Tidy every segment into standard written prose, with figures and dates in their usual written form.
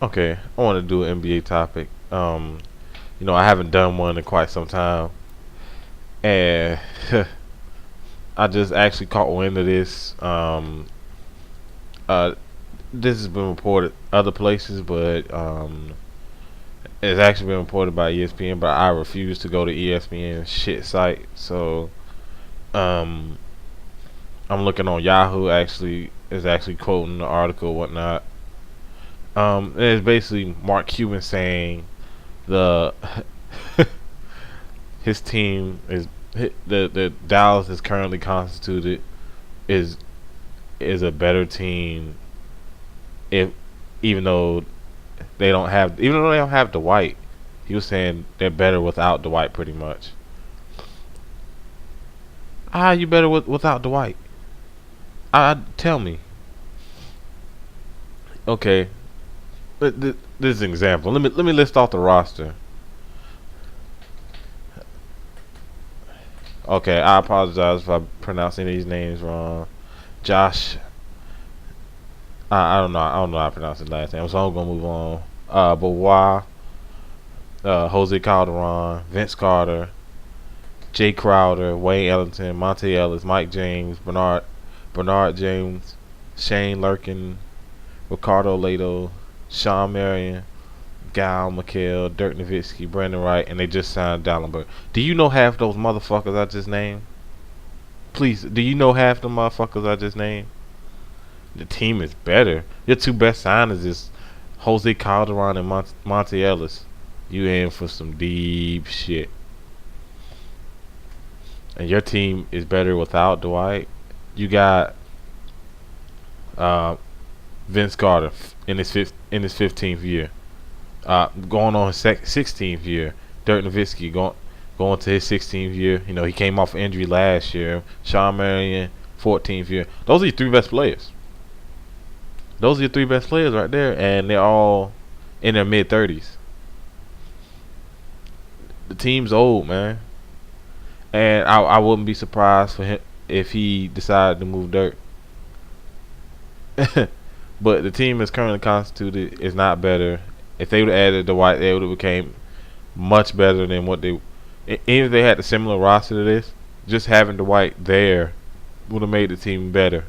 Okay, I want to do an NBA topic. I haven't done one in quite some time, and I just actually caught wind of this. Uh, this has been reported other places, but it's actually been reported by ESPN. But I refuse to go to ESPN shit site, so um, I'm looking on Yahoo. Actually, is actually quoting the article, and whatnot. It's basically Mark Cuban saying the his team is the Dallas is currently constituted is is a better team if even though they don't have Dwight. He was saying they're better without Dwight pretty much. Ah, you better without Dwight. Tell me. Okay, this is an example. Let me list off the roster. Okay, I apologize if I pronounce any of these names wrong. Josh, I don't know how to pronounce his last name, so I'm gonna move on. Beauvoir, Jose Calderon, Vince Carter, Jay Crowder, Wayne Ellington, Monte Ellis, Mike James, Bernard James, Shane Lurkin, Ricardo Lato, Sean Marion, Gal McHale, Dirk Nowitzki, Brandon Wright, and they just signed Dallenberg. Do you know half those motherfuckers I just named? Please, do you know half the motherfuckers I just named? The team is better. Your two best signers is Jose Calderon and Monte Ellis. You in for some deep shit. And your team is better without Dwight. You got uh, Vince Carter in his 15th year, going on his 16th year. Dirk Nowitzki going to his 16th year. You know he came off injury last year. Sean Marion 14th year. Those are your three best players. Those are your three best players right there, and they're all in their mid 30s. The team's old, man, and I wouldn't be surprised for him if he decided to move Dirk. But the team is currently constituted is not better. If they would have added Dwight, they would have became much better than what they. Even if they had a similar roster to this, just having Dwight there would have made the team better.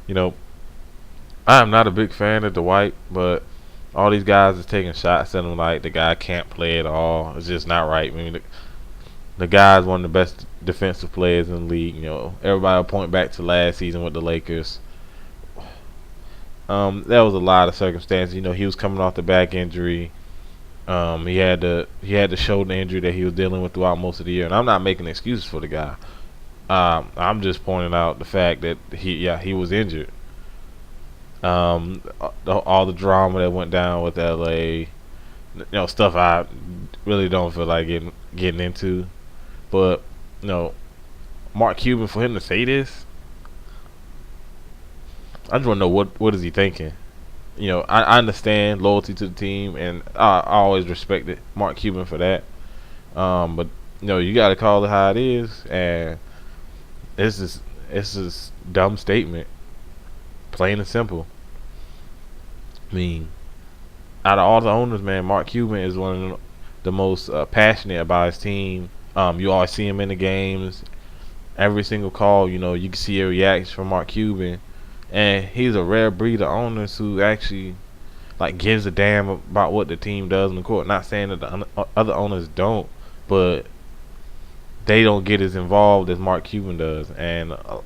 You know, I'm not a big fan of Dwight, but all these guys is taking shots at him like the guy can't play at all. It's just not right. I mean, the guy's one of the best defensive players in the league. You know, everybody will point back to last season with the Lakers. That was a lot of circumstances. You know, he was coming off the back injury. He had the shoulder injury that he was dealing with throughout most of the year. And I'm not making excuses for the guy. I'm just pointing out the fact that he was injured. All the drama that went down with LA, stuff I really don't feel like getting into. But you know, Mark Cuban, for him to say this, I just want to know what is he thinking. I understand loyalty to the team, and I always respected Mark Cuban for that. But you got to call it how it is, and it's just dumb statement, plain and simple. I mean, out of all the owners, man, Mark Cuban is one of the most passionate about his team. You always see him in the games, every single call. You can see a reaction from Mark Cuban, and he's a rare breed of owners who actually like gives a damn about what the team does in the court. Not saying that the other owners don't, but they don't get as involved as Mark Cuban does. And a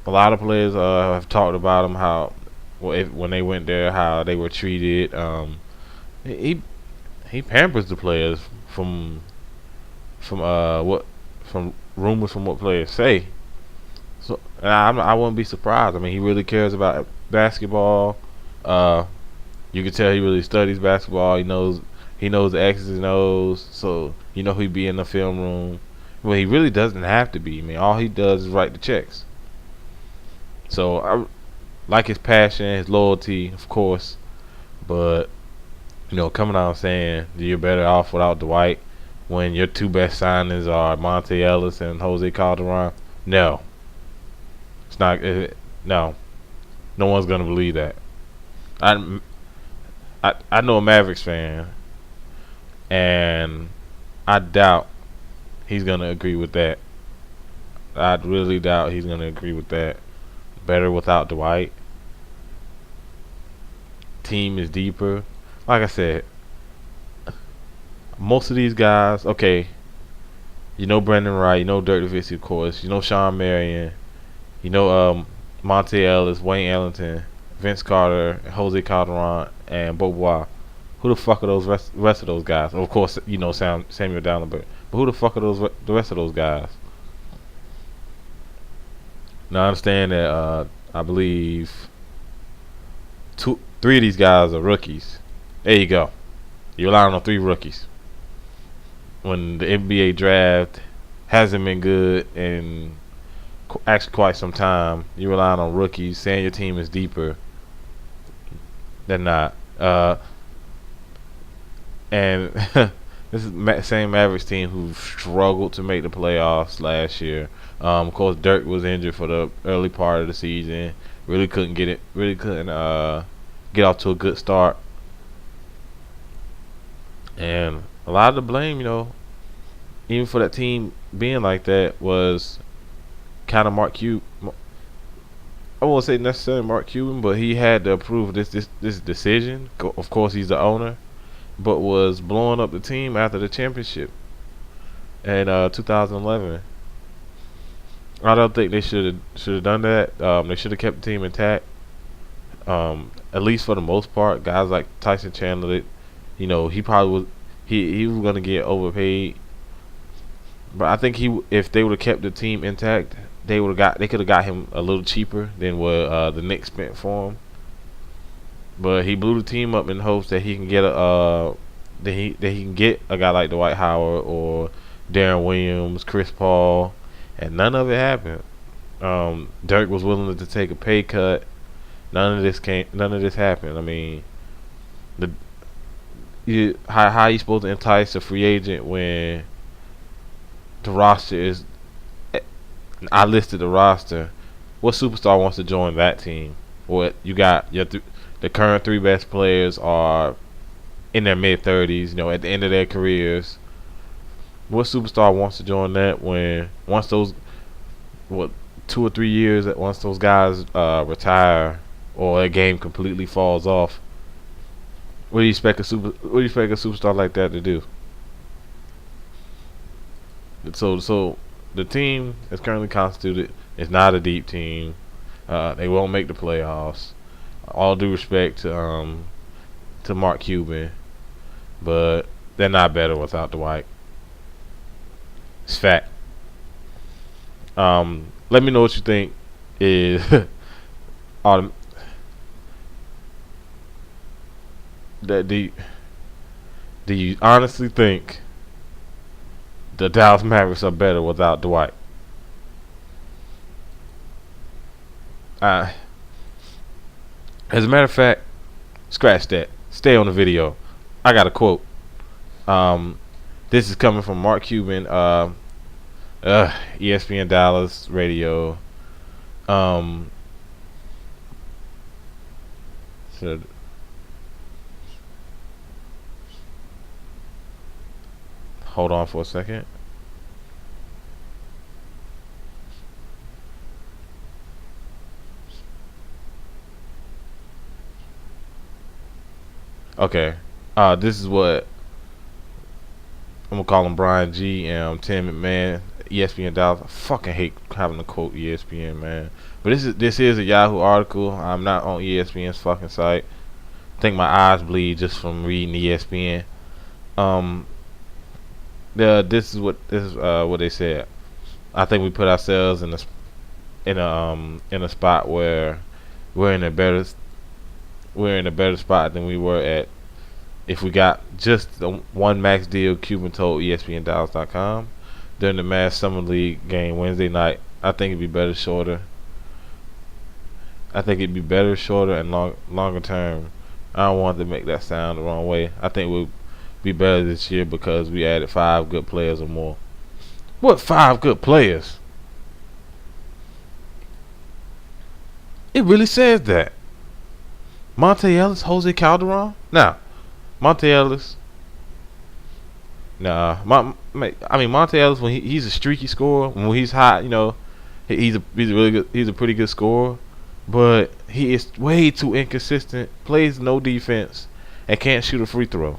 lot of players have talked about him how when they went there how they were treated. He he pampers the players what from rumors from what players say. So and I wouldn't be surprised. I mean, he really cares about basketball. Uh, you can tell he really studies basketball. He knows the X's and O's. So he'd be in the film room. Well, he really doesn't have to be. I mean, all he does is write the checks. So I like his passion, his loyalty, of course. But coming out and saying you're better off without Dwight when your two best signings are Monte Ellis and Jose Calderon. No, it's not. No, no one's gonna believe that. I I know a Mavericks fan, and I doubt he's gonna agree with that. I really doubt he's gonna agree with that. Better without Dwight. Team is deeper. Like I said, most of these guys, okay, you know Brandon Wright, you know Dirk Nowitzki, of course, you know Sean Marion, you know Monte Ellis, Wayne Ellington, Vince Carter, Jose Calderon, and Bobois. Who the fuck are those rest of those guys? Of course, you know Samuel Dallenberg. But who the fuck are the rest of those guys? Now I understand that I believe three of these guys are rookies. There you go. You're relying on three rookies. When the NBA draft hasn't been good in actually quite some time, you're relying on rookies, saying your team is deeper than not. And this is the same Mavericks team who struggled to make the playoffs last year. Of course, Dirk was injured for the early part of the season. Really couldn't get off to a good start. And a lot of the blame, even for that team being like that, was kind of Mark Cuban. I won't say necessarily Mark Cuban, but he had to approve this decision. Of course, he's the owner, but was blowing up the team after the championship in 2011. I don't think they should have done that. They should have kept the team intact, at least for the most part. Guys like Tyson Chandler, he probably was he was gonna get overpaid, but I think if they would have kept the team intact, they could have got him a little cheaper than what the Knicks spent for him. But he blew the team up in hopes that he can get a guy like Dwight Howard or Darren Williams, Chris Paul, and none of it happened. Dirk was willing to take a pay cut. None of this happened. I mean, how you supposed to entice a free agent when the roster is? I listed the roster. What superstar wants to join that team? What you got? The current three best players are in their mid-30s. At the end of their careers. What superstar wants to join that when once those 2 or 3 years once those guys retire or a game completely falls off? What do you expect a superstar like that to do? So the team is currently constituted. It's not a deep team. They won't make the playoffs. All due respect to Mark Cuban, but they're not better without Dwight. It's fact. Let me know what you think is do you honestly think the Dallas Mavericks are better without Dwight? As a matter of fact, scratch that. Stay on the video. I got a quote. This is coming from Mark Cuban, ESPN Dallas Radio. Hold on for a second. Okay. This is what I'm gonna call him Brian G. and Tim McMahon, ESPN Dallas. I fucking hate having to quote ESPN, man. But this is a Yahoo article. I'm not on ESPN's fucking site. I think my eyes bleed just from reading ESPN. This is what they said. I think we put ourselves in a spot where we're in a better spot than we were at if we got just the one max deal. Cuban told ESPNDallas.com during the Mavs Summer League game Wednesday night. I think it'd be better shorter. And longer term. I don't want to make that sound the wrong way. I think we'll be better this year because we added 5 good players or more. What 5 good players? It really says that. Monte Ellis, Jose Calderon. Now, Monte Ellis. Nah, I mean Monte Ellis when he's a streaky scorer. When he's hot, he's a really good. He's a pretty good scorer, but he is way too inconsistent. Plays no defense and can't shoot a free throw.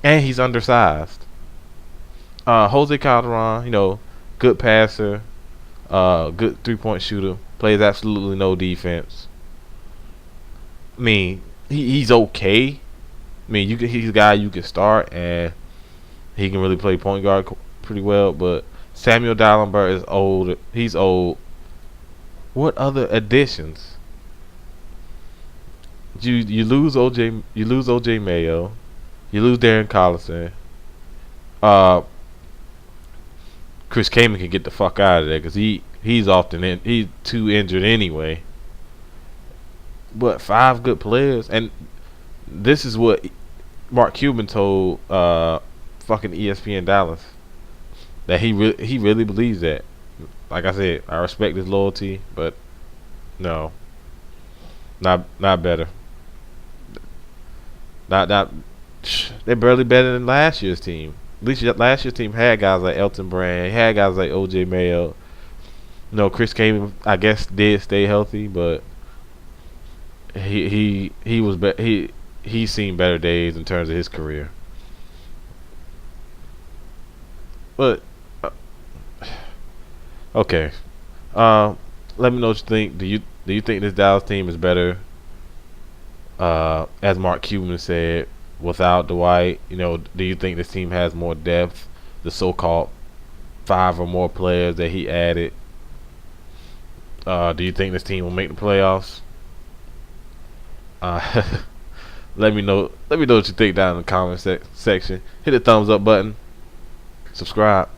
And he's undersized. Jose Calderon, good passer, good 3-point shooter. Plays absolutely no defense. I mean, he's okay. I mean, he's a guy you can start, and he can really play point guard pretty well. But Samuel Dallenberg is old. He's old. What other additions? You lose OJ Mayo. You lose Darren Collison. Uh, Chris Kaman can get the fuck out of there because he's too injured anyway. But 5 good players, and this is what Mark Cuban told fucking ESPN Dallas, that he really believes that. Like I said, I respect his loyalty, but no, not better. Not they're barely better than last year's team. At least last year's team had guys like Elton Brand, had guys like OJ Mayo. Chris Kaman I guess did stay healthy, but he's seen better days in terms of his career. But okay, let me know what you think. Do you think this Dallas team is better? As Mark Cuban said, without Dwight, do you think this team has more depth? The so-called 5 or more players that he added. Do you think this team will make the playoffs? Let me know. Let me know what you think down in the comment section. Hit the thumbs up button. Subscribe.